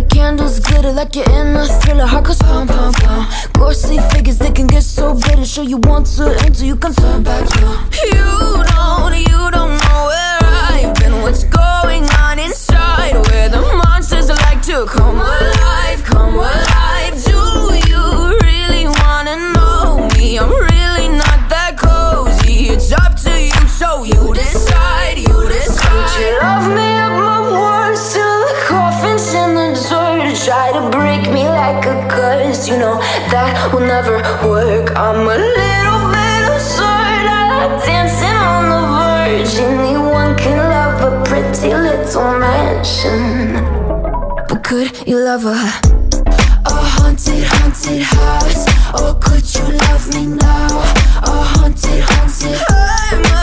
the candles glitter like you're in a thriller. Heart goes pum pum pum. Ghostly figures, they can get so bitter. Sure you want to until you can turn back now. You don't know where I've been. What's going on inside? Where the monsters like to come alive, come alive. Do you really wanna know me? I'm really not that cozy. It's up to you, so you decide, you decide. Would you love me at my worst till the coffin's in the dirt? Try to break me like a curse, you know that will never work. I'm a little bit absurd, I like dancing on the verge. Anyone can love a pretty little mansion, but could you love a haunted, haunted house? Or could you love me now? A haunted, haunted, I'm a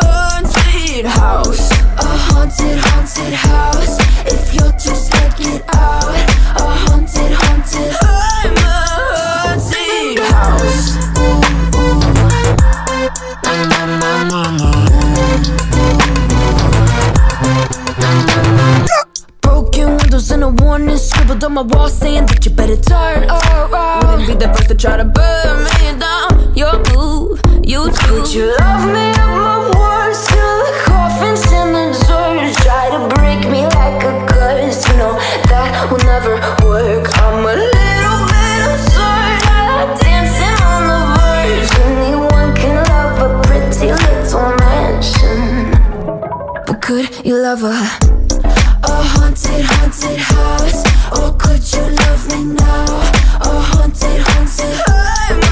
haunted house. A haunted, haunted house. If you're too scared, get out. A haunted, haunted, I'm a haunted house. Na na na na na. Broken windows and a warning scribbled on my wall saying that you better turn around. Wouldn't be the first to try to burn me down. Your move, you too. Would you love me at my worst till the coffin's in the dirt? Try to break me like a curse, you know that will never work. I'm a little bit absurd, I like dancing on the verge. Anyone can love a pretty little mansion, but could you love a haunted, haunted house? Or could you love me now? A haunted, haunted, I'm a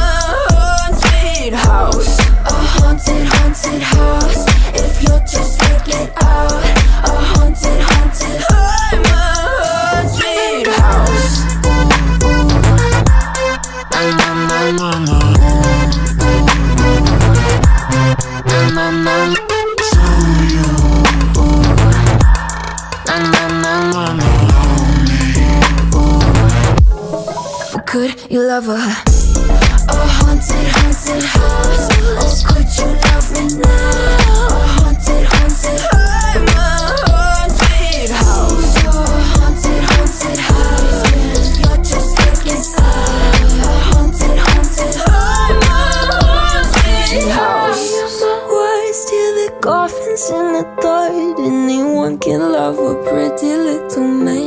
haunted house. A haunted, haunted house. If you're too scared, get out. A haunted, haunted, I'm a haunted house. Na na na na na. Na na na. So you. Na na na na na. But could you love a haunted, haunted house? Or could you love me now? A haunted, haunted, I'm a haunted house. A haunted, haunted house. If you're just looking sad. A haunted, haunted, I'm a haunted house. My words till the coffin's in the dirt. Anyone can love a pretty little man.